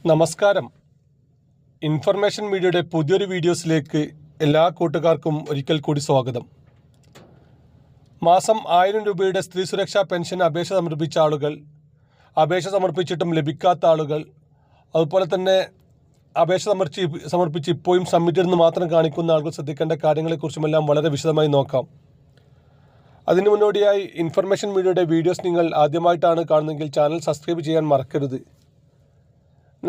നമസ്കാരം. ഇൻഫർമേഷൻ മീഡിയയുടെ പുതിയൊരു വീഡിയോസിലേക്ക് എല്ലാ കൂട്ടുകാർക്കും ഒരിക്കൽ കൂടി സ്വാഗതം. മാസം 1000 രൂപയുടെ സ്ത്രീ സുരക്ഷാ പെൻഷൻ അപേക്ഷ സമർപ്പിച്ച ആളുകൾ, അപേക്ഷ സമർപ്പിച്ചിട്ടും ലഭിക്കാത്ത ആളുകൾ, അതുപോലെ തന്നെ അപേക്ഷ സമർപ്പിച്ച് ഇപ്പോഴും സബ്മിറ്റ് എന്ന് മാത്രം കാണിക്കുന്ന ആളുകൾ ശ്രദ്ധിക്കേണ്ട കാര്യങ്ങളെക്കുറിച്ചുമെല്ലാം വളരെ വിശദമായി നോക്കാം. അതിനു മുന്നോടിയായി ഇൻഫർമേഷൻ മീഡിയയുടെ വീഡിയോസ് നിങ്ങൾ ആദ്യമായിട്ടാണ് കാണുന്നതെങ്കിൽ ചാനൽ സബ്സ്ക്രൈബ് ചെയ്യാൻ മറക്കരുത്.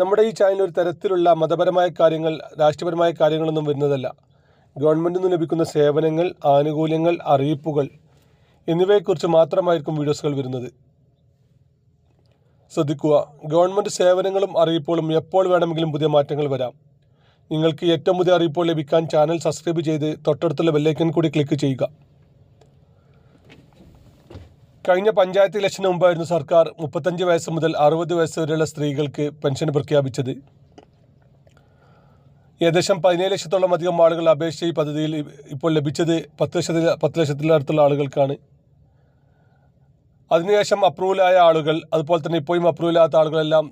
നമ്മുടെ ഈ ചാനൽ ഒരു തരത്തിലുള്ള മതപരമായ കാര്യങ്ങൾ, രാഷ്ട്രീയപരമായ കാര്യങ്ങളൊന്നും വരുന്നതല്ല. ഗവൺമെൻറ്റിൽ നിന്ന് ലഭിക്കുന്ന സേവനങ്ങൾ, ആനുകൂല്യങ്ങൾ, അറിയിപ്പുകൾ എന്നിവയെക്കുറിച്ച് മാത്രമായിരിക്കും വീഡിയോസുകൾ വരുന്നത്. ശ്രദ്ധിക്കുക, ഗവൺമെൻറ് സേവനങ്ങളും അറിയിപ്പുകളും എപ്പോൾ വേണമെങ്കിലും പുതിയ മാറ്റങ്ങൾ വരാം. നിങ്ങൾക്ക് ഏറ്റവും പുതിയ അറിയിപ്പുകൾ ലഭിക്കാൻ ചാനൽ സബ്സ്ക്രൈബ് ചെയ്ത് തൊട്ടടുത്തുള്ള ബെല്ലൈക്കൺ കൂടി ക്ലിക്ക് ചെയ്യുക. കഴിഞ്ഞ പഞ്ചായത്ത് ഇലക്ഷന് മുമ്പായിരുന്നു സർക്കാർ 35 വയസ്സ് മുതൽ 60 വയസ്സ് വരെയുള്ള സ്ത്രീകൾക്ക് പെൻഷൻ പ്രഖ്യാപിച്ചത്. ഏകദേശം 17 ലക്ഷത്തോളം അധികം ആളുകൾ അപേക്ഷിച്ച ഈ പദ്ധതിയിൽ ഇപ്പോൾ ലഭിച്ചത് 10 ലക്ഷത്തിലടുത്തുള്ള ആളുകൾക്കാണ്. അതിനുശേഷം അപ്രൂവലായ ആളുകൾ, അതുപോലെ തന്നെ ഇപ്പോഴും അപ്രൂവലാത്ത ആളുകളെല്ലാം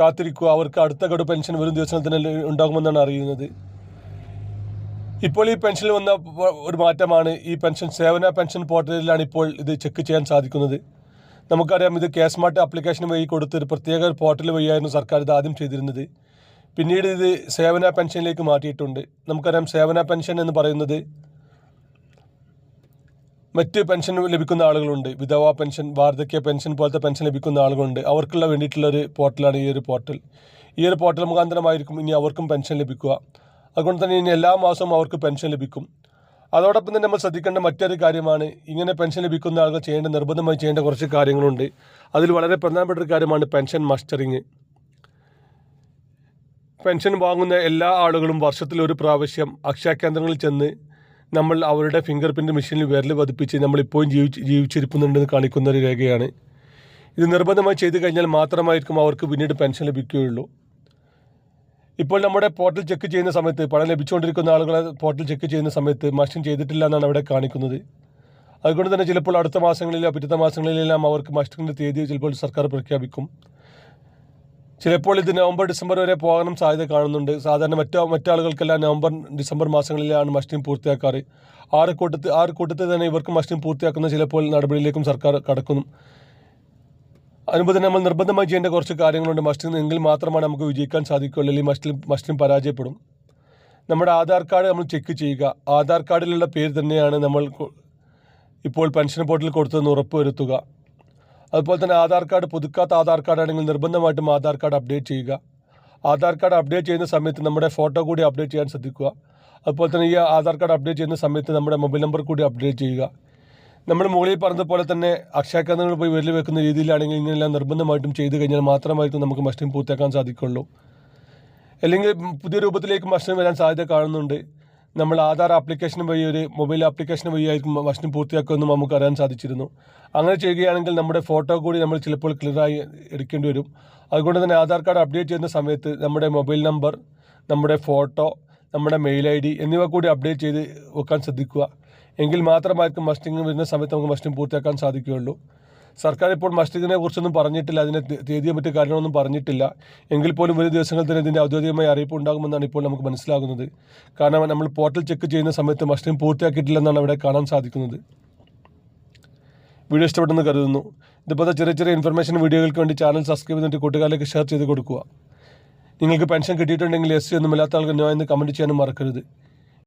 കാത്തിരിക്കുക. അവർക്ക് അടുത്ത ഗഡു പെൻഷൻ വരും ദിവസങ്ങളിൽ തന്നെ ഉണ്ടാകുമെന്നാണ് അറിയുന്നത്. ഇപ്പോൾ ഈ പെൻഷനിൽ വന്ന ഒരു മാറ്റമാണ് ഈ പെൻഷൻ സേവന പെൻഷൻ പോർട്ടലിലാണ് ഇപ്പോൾ ഇത് ചെക്ക് ചെയ്യാൻ സാധിക്കുന്നത്. നമുക്കറിയാം, ഇത് സ്മാർട്ട് ആപ്ലിക്കേഷൻ വഴി കൊടുത്ത് ഒരു പ്രത്യേക പോർട്ടൽ വഴിയായിരുന്നു സർക്കാർ ഇത് ആദ്യം ചെയ്തിരുന്നത്. പിന്നീട് ഇത് സേവന പെൻഷനിലേക്ക് മാറ്റിയിട്ടുണ്ട്. നമുക്കറിയാം, സേവന പെൻഷൻ എന്ന് പറയുന്നത് മറ്റ് പെൻഷൻ ലഭിക്കുന്ന ആളുകളുണ്ട്. വിധവാ പെൻഷൻ, വാർദ്ധക്യ പെൻഷൻ പോലത്തെ പെൻഷൻ ലഭിക്കുന്ന ആളുകളുണ്ട്. അവർക്കുള്ള വേണ്ടിയിട്ടുള്ളൊരു പോർട്ടലാണ് ഈ ഒരു പോർട്ടൽ. ഈ ഒരു പോർട്ടൽ മുഖാന്തരമായിരിക്കും ഇനി അവർക്കും പെൻഷൻ ലഭിക്കുക. അതുകൊണ്ട് തന്നെ ഇനി എല്ലാ മാസവും അവർക്ക് പെൻഷൻ ലഭിക്കും. അതോടൊപ്പം തന്നെ നമ്മൾ ശ്രദ്ധിക്കേണ്ട മറ്റൊരു കാര്യമാണ്, ഇങ്ങനെ പെൻഷൻ ലഭിക്കുന്ന ആളുകൾ നിർബന്ധമായി ചെയ്യേണ്ട കുറച്ച് കാര്യങ്ങളുണ്ട്. അതിൽ വളരെ പ്രധാനപ്പെട്ട ഒരു കാര്യമാണ് പെൻഷൻ മസ്റ്ററിങ്. പെൻഷൻ വാങ്ങുന്ന എല്ലാ ആളുകളും വർഷത്തിൽ ഒരു പ്രാവശ്യം അക്ഷയ കേന്ദ്രങ്ങളിൽ ചെന്ന് നമ്മൾ അവരുടെ ഫിംഗർ പ്രിൻ്റ് മെഷീനിൽ വിരൽ പതിപ്പിച്ച് നമ്മളിപ്പോഴും ജീവിച്ചിരിക്കുന്നുണ്ടെന്ന് കാണിക്കുന്ന ഒരു രേഖയാണ്. ഇത് നിർബന്ധമായി ചെയ്തു കഴിഞ്ഞാൽ മാത്രമായിരിക്കും അവർക്ക് പിന്നീട് പെൻഷൻ ലഭിക്കുകയുള്ളൂ. ഇപ്പോൾ നമ്മുടെ പോർട്ടൽ ചെക്ക് ചെയ്യുന്ന സമയത്ത്, പണം ലഭിച്ചുകൊണ്ടിരിക്കുന്ന ആളുകളെ പോർട്ടൽ ചെക്ക് ചെയ്യുന്ന സമയത്ത് മസ്റ്റിംഗ് ചെയ്തിട്ടില്ല എന്നാണ് അവിടെ കാണിക്കുന്നത്. അതുകൊണ്ട് തന്നെ ചിലപ്പോൾ അടുത്ത മാസങ്ങളിലോ പിറ്റത്തെ മാസങ്ങളിലെല്ലാം അവർക്ക് മസ്റ്റിങ്ങിൻ്റെ തീയതി ചിലപ്പോൾ സർക്കാർ പ്രഖ്യാപിക്കും. ചിലപ്പോൾ ഇത് നവംബർ ഡിസംബർ വരെ പോകാനും സാധ്യത കാണുന്നുണ്ട്. സാധാരണ മറ്റാളുകൾക്കെല്ലാം നവംബർ ഡിസംബർ മാസങ്ങളിലാണ് മസ്റ്റിംഗ് പൂർത്തിയാക്കാറ്. ആറ് കൂട്ടത്തിൽ തന്നെ ഇവർക്ക് മസ്റ്റിംഗ് പൂർത്തിയാക്കുന്ന ചിലപ്പോൾ നടപടിയിലേക്കും സർക്കാർ കടക്കുന്നു. അതിനുമ്പോൾ തന്നെ നമ്മൾ നിർബന്ധമായി ചെയ്യേണ്ട കുറച്ച് കാര്യങ്ങളുണ്ട്. മസ്റ്റിംഗ് എങ്കിൽ മാത്രമാണ് നമുക്ക് വിജയിക്കാൻ സാധിക്കുകയുള്ളൂ, അല്ലെങ്കിൽ മസ്റ്റിംഗ് പരാജയപ്പെടും. നമ്മുടെ ആധാർ കാർഡ് നമ്മൾ ചെക്ക് ചെയ്യുക. ആധാർ കാർഡിലുള്ള പേര് തന്നെയാണ് നമ്മൾ ഇപ്പോൾ പെൻഷൻ പോർട്ടലിൽ കൊടുത്തതെന്ന് ഉറപ്പുവരുത്തുക. അതുപോലെ തന്നെ ആധാർ കാർഡ് പുതുക്കാത്ത ആധാർ കാർഡാണെങ്കിൽ നിർബന്ധമായിട്ടും ആധാർ കാർഡ് അപ്ഡേറ്റ് ചെയ്യുക. ആധാർ കാർഡ് അപ്ഡേറ്റ് ചെയ്യുന്ന സമയത്ത് നമ്മുടെ ഫോട്ടോ കൂടി അപ്ഡേറ്റ് ചെയ്യാൻ ശ്രദ്ധിക്കുക. അതുപോലെ തന്നെ ഈ ആധാർ കാർഡ് അപ്ഡേറ്റ് ചെയ്യുന്ന സമയത്ത് നമ്മുടെ മൊബൈൽ നമ്പർ കൂടി അപ്ഡേറ്റ് ചെയ്യുക. നമ്മൾ മുകളിൽ പറഞ്ഞതുപോലെ തന്നെ അക്ഷയ കേന്ദ്രങ്ങളിൽ പോയി വിരൽ വെക്കുന്ന രീതിയിലാണെങ്കിൽ ഇങ്ങനെയെല്ലാം നിർബന്ധമായിട്ടും ചെയ്തു കഴിഞ്ഞാൽ മാത്രമായിരിക്കും നമുക്ക് മസ്റ്റിംഗ് പൂർത്തിയാക്കാൻ സാധിക്കുള്ളൂ. അല്ലെങ്കിൽ പുതിയ രൂപത്തിലേക്ക് മസ്റ്റിംഗ് വരാൻ സാധ്യത കാണുന്നുണ്ട്. നമ്മൾ ആധാർ ആപ്ലിക്കേഷൻ വഴി, ഒരു മൊബൈൽ ആപ്ലിക്കേഷൻ വഴിയായിരിക്കും മസ്റ്റിംഗ് പൂർത്തിയാക്കുമെന്നും നമുക്ക് അറിയാൻ സാധിച്ചിരുന്നു. അങ്ങനെ ചെയ്യുകയാണെങ്കിൽ നമ്മുടെ ഫോട്ടോ കൂടി നമ്മൾ ചിലപ്പോൾ ക്ലിയറായി എടുക്കേണ്ടി വരും. അതുകൊണ്ട് തന്നെ ആധാർ കാർഡ് അപ്ഡേറ്റ് ചെയ്യുന്ന സമയത്ത് നമ്മുടെ മൊബൈൽ നമ്പർ, നമ്മുടെ ഫോട്ടോ, നമ്മുടെ മെയിൽ ID എന്നിവ കൂടി അപ്ഡേറ്റ് ചെയ്ത് വെക്കാൻ ശ്രദ്ധിക്കുക. എങ്കിൽ മാത്രമായിരിക്കും മസ്റ്റിംഗ് വരുന്ന സമയത്ത് നമുക്ക് മസ്റ്റിംഗ് പൂർത്തിയാക്കാൻ സാധിക്കുകയുള്ളൂ. സർക്കാർ ഇപ്പോൾ മസ്റ്റിങ്ങിനെ കുറിച്ചൊന്നും പറഞ്ഞിട്ടില്ല, അതിനെ തീയതിയോ മറ്റു കാര്യങ്ങളൊന്നും പറഞ്ഞിട്ടില്ല. എങ്കിൽ പോലും ഒരു ദിവസങ്ങളിൽ തന്നെ ഇതിൻ്റെ ഔദ്യോഗികമായ അറിയിപ്പ് ഉണ്ടാകുമെന്നാണ് ഇപ്പോൾ നമുക്ക് മനസ്സിലാകുന്നത്. കാരണം നമ്മൾ പോർട്ടൽ ചെക്ക് ചെയ്യുന്ന സമയത്ത് മസ്റ്റിംഗ് പൂർത്തിയാക്കിയിട്ടില്ലെന്നാണ് അവിടെ കാണാൻ സാധിക്കുന്നത്. വീഡിയോ ഇഷ്ടപ്പെട്ടെന്ന് കരുതുന്നു. ഇതുപോലത്തെ ചെറിയ ഇൻഫർമേഷൻ വീഡിയോകൾക്ക് വേണ്ടി ചാനൽ സബ്സ്ക്രൈബ് ചെയ്തിട്ട് കൂട്ടുകാരിലേക്ക് ഷെയർ ചെയ്ത് കൊടുക്കുക. നിങ്ങൾക്ക് പെൻഷൻ കിട്ടിയിട്ടുണ്ടെങ്കിൽ എസ് ഒന്നുമില്ലാത്ത ആൾക്ക് നോ എന്ന് കമൻറ്റ് ചെയ്യാനും മറക്കരുത്.